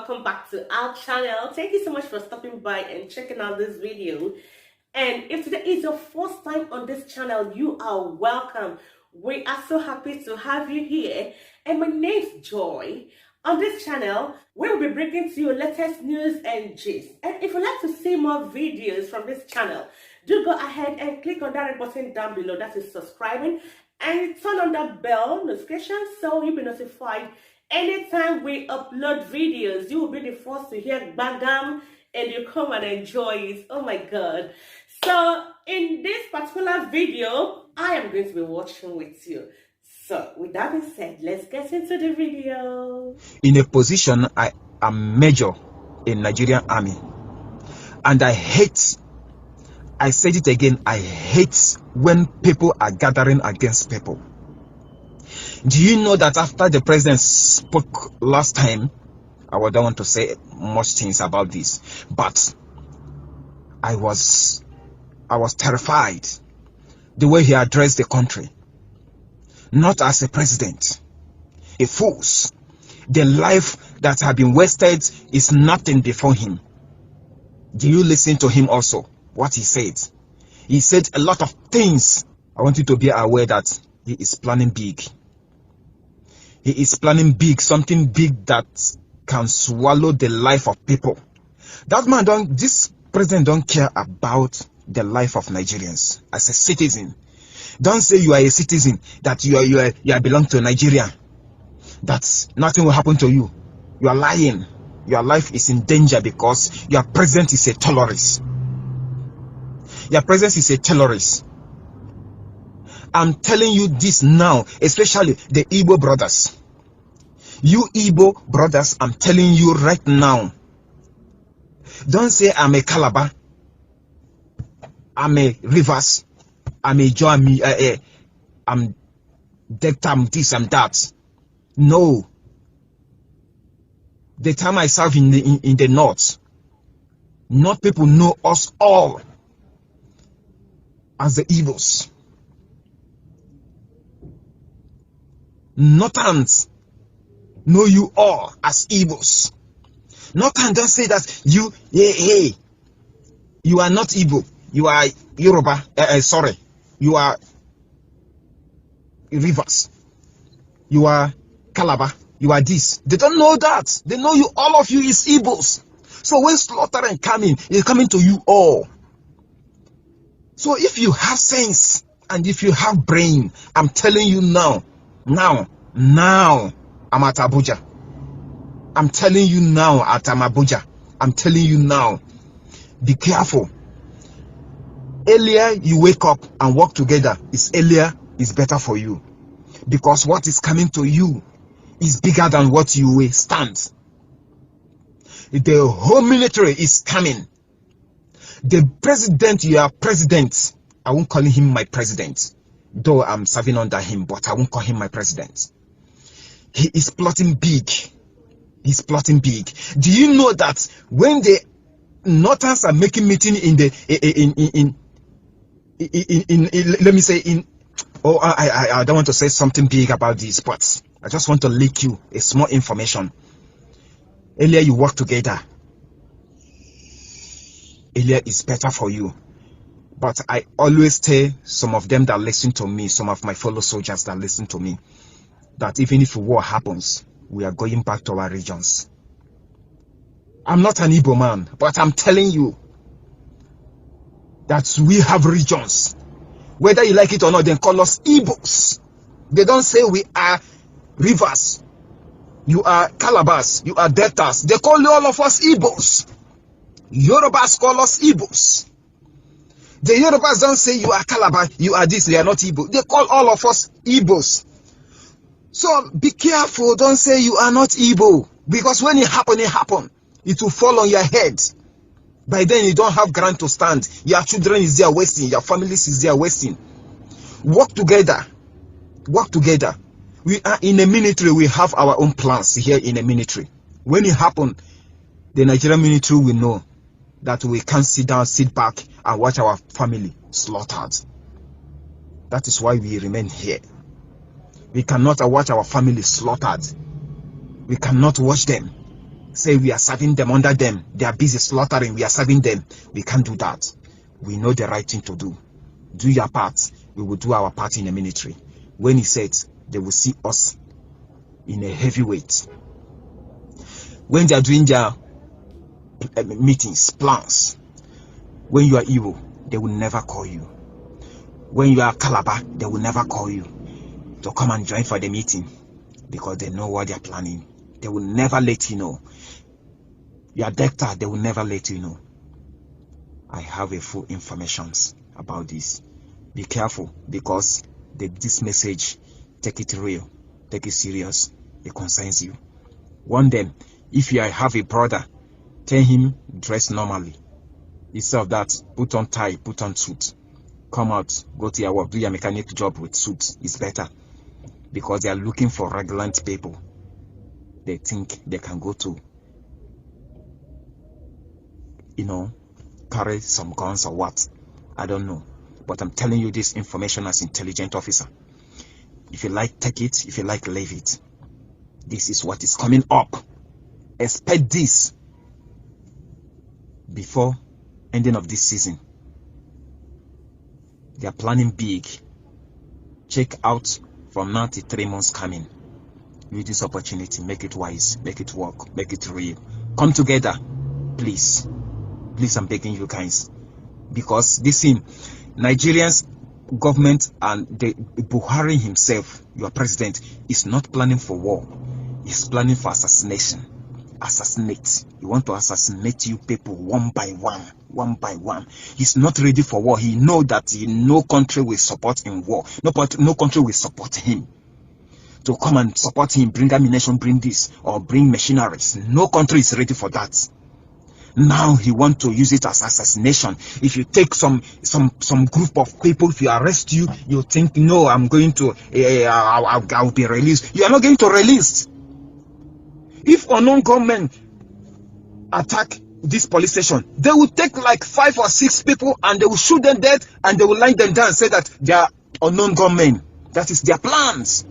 welcome back to our channel. Thank you so much for stopping by and checking out this video. And if today is your first time on this channel, you are welcome. We are so happy to have you here. And my name's Joy. On this channel, we'll be bringing to you latest news and gist. And if you'd like to see more videos from this channel, do go ahead and click on that red button down below, that is subscribing, and turn on that bell notification so you'll be notified anytime we upload videos. You will be the first to hear Bagam and you come and enjoy it. Oh my god. So in this particular video, I am going to be watching with you. So with that being said, let's get into the video. In a position, I am major in Nigerian army, and I said it again, I hate when people are gathering against people. Do you know that after the president spoke last time, I don't want to say much things about this, but I was terrified the way he addressed the country. Not as a president, a fool. The life that had been wasted is nothing before him. Do you listen to him also? What he said? He said a lot of things. I want you to be aware that he is planning big. He is planning big, something big that can swallow the life of people. That man this president don't care about the life of Nigerians as a citizen. Don't say you are a citizen, that you belong to Nigeria, that nothing will happen to you. You are lying. Your life is in danger because your president is a terrorist. Your president is a terrorist. I'm telling you this now, especially the Igbo brothers. You Igbo brothers, I'm telling you right now. Don't say I'm a Calabar, I'm a Rivers, I'm a Joe, I'm that, I'm this, I'm that. No. The time I serve in the north people know us all as the Igbos. Northerners know you all as Igbos. Northern don't say that you are not Igbo, you are Yoruba, sorry, you are Rivers, you are Calabar, you are this. They don't know that. They know you, all of you is Igbos. So when slaughtering coming, it's coming to you all. So if you have sense and if you have brain, I'm telling you now, I'm at Abuja. I'm telling you now at Abuja. I'm telling you now, be careful. Earlier you wake up and work together, is better for you. Because what is coming to you is bigger than what you will stand. The whole military is coming. The president, your president, I won't call him my president, though I'm serving under him, but I won't call him my president. He is plotting big. He's plotting big. Do you know that when the Northerns are making meeting let me say I don't want to say something big about this, but I just want to leak you a small information. Earlier you work together. Earlier is better for you. But I always tell some of them that listen to me, some of my fellow soldiers that listen to me, that even if war happens, we are going back to our regions. I'm not an Igbo man, but I'm telling you that we have regions. Whether you like it or not, they call us Igbos. They don't say we are Rivers, you are Calabars, you are Deltas. They call all of us Igbos. Yorubas call us Igbos. The Yorubas don't say you are Calabar, you are this, you are not Igbo. They call all of us Igbos. So be careful, don't say you are not Igbo. Because when it happen, it will fall on your head. By then you don't have ground to stand. Your children is there wasting, your families is there wasting. Work together. Work together. We are in a military, we have our own plans here in a military. When it happens, the Nigerian military will know that we can't sit down, sit back and watch our family slaughtered. That is why we remain here. We cannot watch our family slaughtered. We cannot watch them. say we are serving them under them. They are busy slaughtering. We are serving them. We can't do that. We know the right thing to do. Do your part. We will do our part in the military. When he said they will see us in a heavyweight. When they are doing their meetings, plans, when you are evil, they will never call you. When you are Calabar, they will never call you to come and join for the meeting because they know what they are planning. They will never let you know. Your doctor, they will never let you know. I have a full information about this. Be careful because this message, take it real, take it serious. It concerns you. Warn them. If you have a brother, tell him dress normally. Instead of that, put on tie, put on suit. Come out, go to your work, do your mechanic job with suits. It's better because they are looking for regulant people. They think they can go to, carry some guns or what. I don't know. But I'm telling you this information as intelligent officer. If you like, take it. If you like, leave it. This is what is coming up. Expect this before ending of this season. They are planning big. Check out from now to 3 months coming. Use this opportunity. Make it wise. Make it work. Make it real. Come together. Please. Please, I'm begging you guys. Because this thing, Nigerians government and the Buhari himself, your president, is not planning for war. He's planning for assassination. Assassinate. He want to assassinate you people one by one. One by one. He's not ready for war. He know that no country will support in war. No country will support him. To come and support him, bring ammunition, bring this, or bring machineries. No country is ready for that. Now he want to use it as assassination. If you take some group of people, if you arrest you, you think, no, I'm going to, I'll be released. You are not going to release. If unknown gunmen attack this police station, they will take like 5 or 6 people and they will shoot them dead and they will line them down and say that they are unknown gunmen. That is their plans.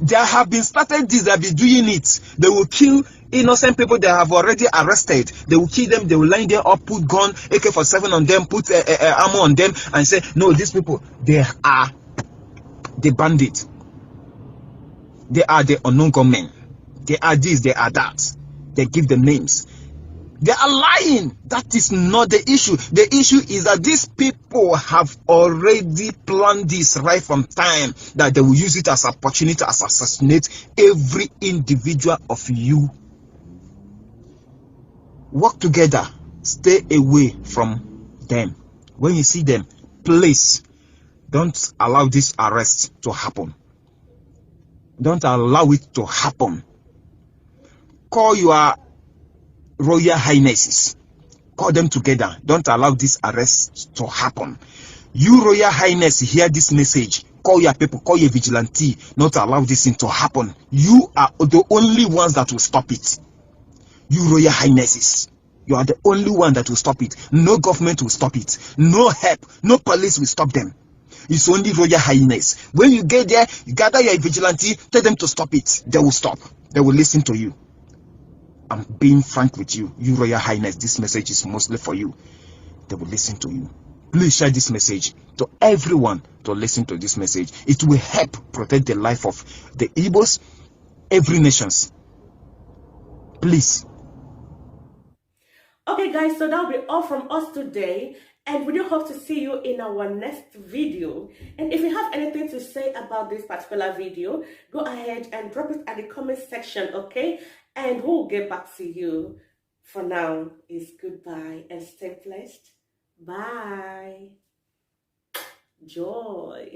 They have been started this, they have been doing it. They will kill innocent people they have already arrested. They will kill them, they will line them up, put gun, AK-47 on them, put ammo on them and say, no, these people, they are the bandit. They are the unknown gunmen. They are this, they are that. They give them names. They are lying. That is not the issue. The issue is that these people have already planned this right from time, that they will use it as an opportunity to assassinate every individual of you. Work together. Stay away from them. When you see them, please don't allow this arrest to happen. Don't allow it to happen. Call your Royal Highnesses. Call them together. Don't allow this arrest to happen. You Royal Highness, hear this message. Call your people, call your vigilante. Not allow this thing to happen. You are the only ones that will stop it. You Royal Highnesses. You are the only one that will stop it. No government will stop it. No help. No police will stop them. It's only Royal Highness. When you get there, you gather your vigilante, tell them to stop it. They will stop. They will listen to you. I'm being frank with you. You Royal Highness, this message is mostly for you. They will listen to you. Please share this message to everyone to listen to this message. It will help protect the life of the Igbos, every nations. Please. Okay guys, so that'll be all from us today, and we do hope to see you in our next video. And if you have anything to say about this particular video, go ahead and drop it at the comment section, okay? And we'll get back to you. For now, it's goodbye and stay blessed. Bye. Joy.